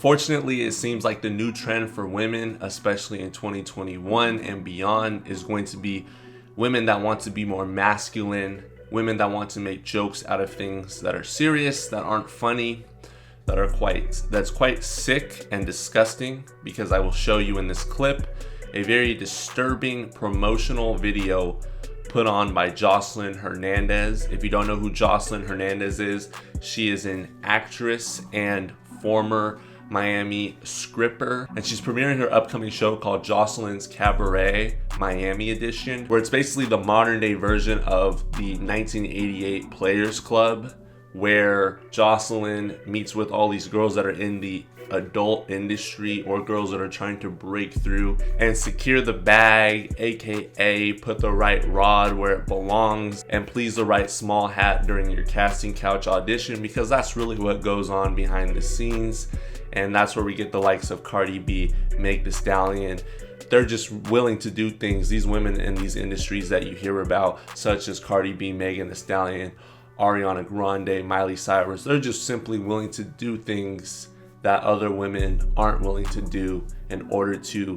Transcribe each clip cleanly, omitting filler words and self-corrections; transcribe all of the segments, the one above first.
Unfortunately, it seems like the new trend for women, especially in 2021 and beyond, is going to be women that want to be more masculine, women that want to make jokes out of things that are serious, that aren't funny, that's quite sick and disgusting, because I will show you in this clip a very disturbing promotional video put on by Joseline Hernandez. If you don't know who Joseline Hernandez is, she is an actress and former Miami scripper, and she's premiering her upcoming show called Joseline's Cabaret Miami Edition, where it's basically the modern day version of the 1988 Players Club, where Joseline meets with all these girls that are in the adult industry or girls that are trying to break through and secure the bag, aka put the right rod where it belongs and please the right small hat during your casting couch audition, because that's really what goes on behind the scenes. And that's where we get the likes of Cardi B, Meg Thee Stallion. They're just willing to do things, these women in these industries that you hear about, such as Cardi B, Megan Thee Stallion, Ariana Grande, Miley Cyrus. They're just simply willing to do things that other women aren't willing to do in order to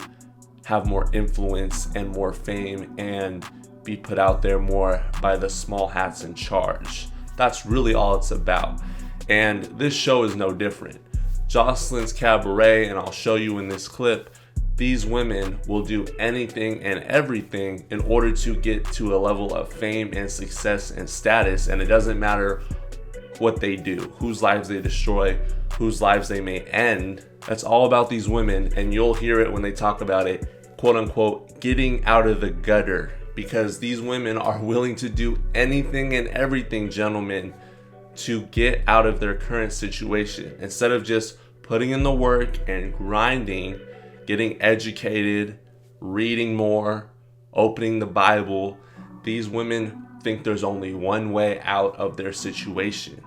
have more influence and more fame and be put out there more by the small hats in charge. That's really all it's about. And this show is no different. Joseline's Cabaret, and I'll show you in this clip, these women will do anything and everything in order to get to a level of fame and success and status, and it doesn't matter what they do, whose lives they destroy, whose lives they may end. That's all about these women, and you'll hear it when they talk about it, quote unquote, getting out of the gutter, because these women are willing to do anything and everything, gentlemen, to get out of their current situation. Instead of just putting in the work and grinding, getting educated, reading more, opening the Bible, these women think there's only one way out of their situation.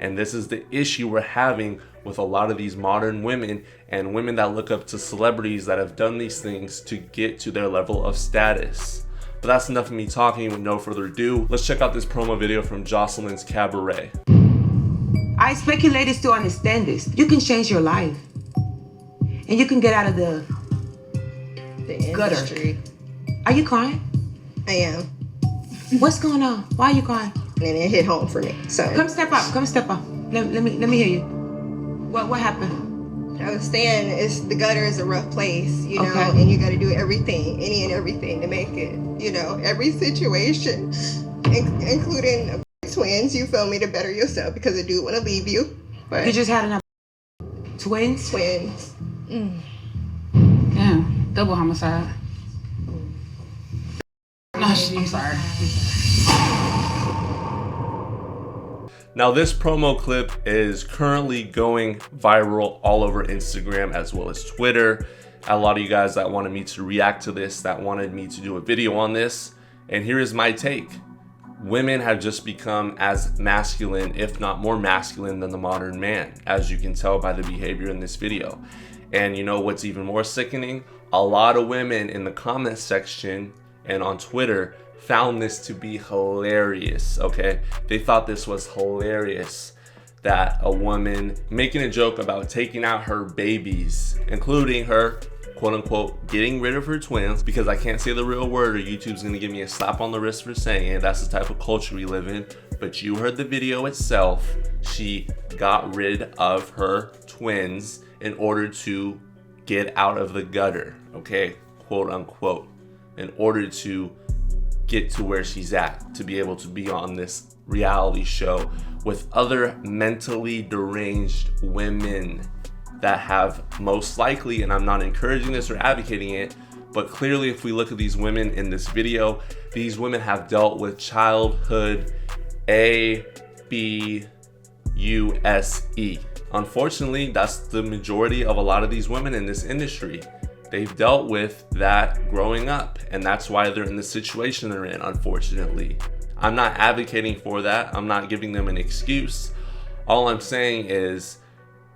And this is the issue we're having with a lot of these modern women and women that look up to celebrities that have done these things to get to their level of status. But that's enough of me talking. With no further ado, let's check out this promo video from Joseline's Cabaret. I expect you ladies to understand this. You can change your life. And you can get out of the industry. Gutter. Are you crying? I am. What's going on? Why are you crying? And it hit home for me. So come step up. Let me hear you. What happened? I was saying the gutter is a rough place, you know, okay. And you got to do everything, any and everything to make it, you know, every situation, including twins, you feel me, to better yourself, because I do want to leave you. But you just had enough twins? Twins. Damn, double homicide. No, I'm sorry. Now, this promo clip is currently going viral all over Instagram as well as Twitter. A lot of you guys that wanted me to react to this, that wanted me to do a video on this. And here is my take. Women have just become as masculine, if not more masculine, than the modern man, as you can tell by the behavior in this video. And you know what's even more sickening? A lot of women in the comment section and on Twitter found this to be hilarious, okay? They thought this was hilarious, that a woman making a joke about taking out her babies, including her, quote unquote, getting rid of her twins, because I can't say the real word or YouTube's gonna give me a slap on the wrist for saying it. That's the type of culture we live in. But you heard the video itself. She got rid of her twins in order to get out of the gutter, okay? Quote unquote, in order to get to where she's at, to be able to be on this reality show with other mentally deranged women that have most likely, and I'm not encouraging this or advocating it, but clearly if we look at these women in this video, these women have dealt with childhood abuse. Unfortunately, that's the majority of a lot of these women in this industry. They've dealt with that growing up, and that's why they're in the situation they're in, unfortunately. I'm not advocating for that. I'm not giving them an excuse. All I'm saying is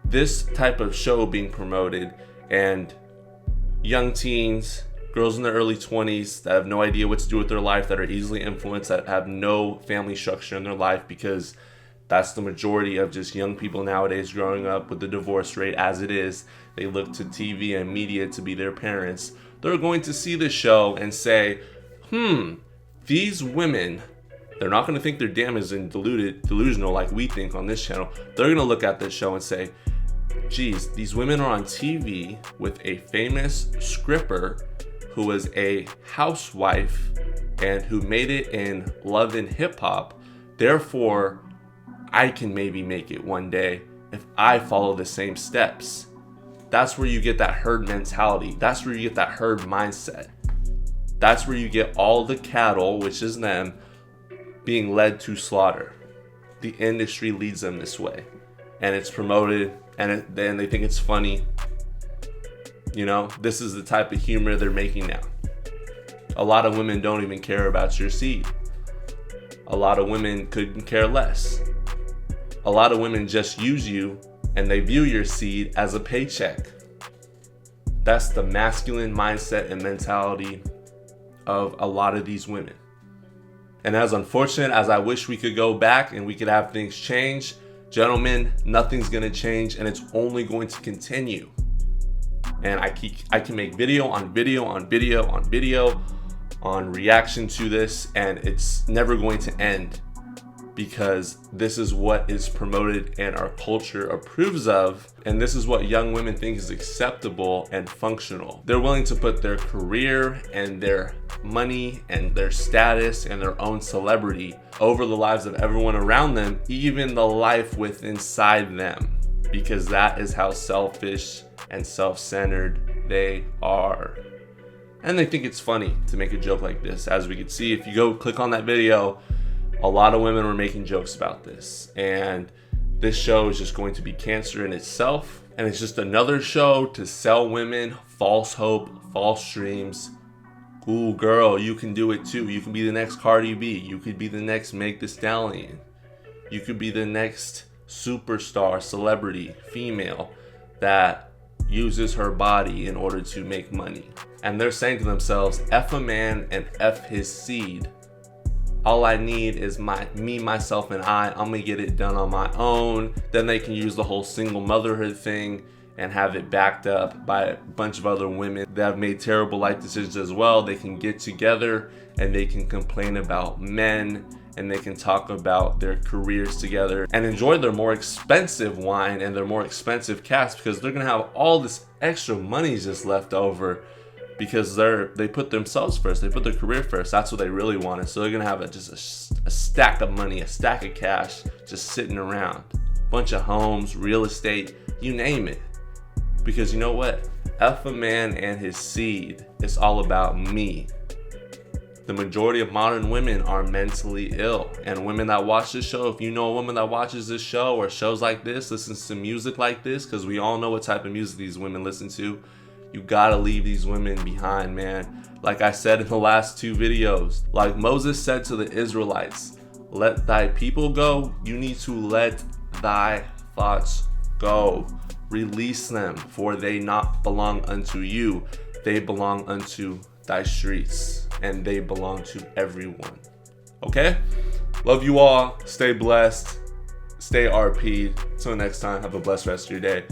this type of show being promoted, and young teens, girls in their early 20s that have no idea what to do with their life, that are easily influenced, that have no family structure in their life because That's the majority of just young people nowadays growing up with the divorce rate as it is. They look to TV and media to be their parents. They're going to see the show and say, these women, they're not going to think they're damaged and delusional like we think on this channel. They're going to look at this show and say, geez, these women are on TV with a famous scripper who was a housewife and who made it in love and hip hop. Therefore, I can maybe make it one day if I follow the same steps. That's where you get that herd mentality. That's where you get that herd mindset. That's where you get all the cattle, which is them, being led to slaughter. The industry leads them this way. And it's promoted, and then they think it's funny. You know, this is the type of humor they're making now. A lot of women don't even care about your seed. A lot of women couldn't care less. A lot of women just use you and they view your seed as a paycheck. That's the masculine mindset and mentality of a lot of these women. And as unfortunate as I wish we could go back and we could have things change, gentlemen, nothing's gonna change and it's only going to continue. And I can make video on video on video on video on reaction to this, and it's never going to end, because this is what is promoted and our culture approves of, and this is what young women think is acceptable and functional. They're willing to put their career and their money and their status and their own celebrity over the lives of everyone around them, even the life within inside them, because that is how selfish and self-centered they are. And they think it's funny to make a joke like this. As we can see, if you go click on that video, a lot of women were making jokes about this. And this show is just going to be cancer in itself. And it's just another show to sell women false hope, false dreams. Ooh, girl, you can do it too. You can be the next Cardi B. You could be the next Meg Thee Stallion. You could be the next superstar, celebrity, female that uses her body in order to make money. And they're saying to themselves, F a man and F his seed. All I need is me, myself, and I'm gonna get it done on my own. Then they can use the whole single motherhood thing and have it backed up by a bunch of other women that have made terrible life decisions as well. They can get together and they can complain about men, and they can talk about their careers together and enjoy their more expensive wine and their more expensive cast, because they're gonna have all this extra money just left over because they put themselves first, they put their career first. That's what they really wanted. So they're gonna have a stack of money, a stack of cash just sitting around, bunch of homes, real estate, you name it. Because you know what? F a man and his seed. It's all about me. The majority of modern women are mentally ill. And women that watch this show, if you know a woman that watches this show or shows like this, listens to music like this, because we all know what type of music these women listen to, you gotta leave these women behind, man. Like I said in the last two videos, like Moses said to the Israelites, let thy people go. You need to let thy thoughts go. Release them, for they not belong unto you. They belong unto thy streets, and they belong to everyone. Okay? Love you all. Stay blessed. Stay RP. Till next time, have a blessed rest of your day.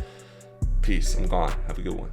Peace. I'm gone. Have a good one.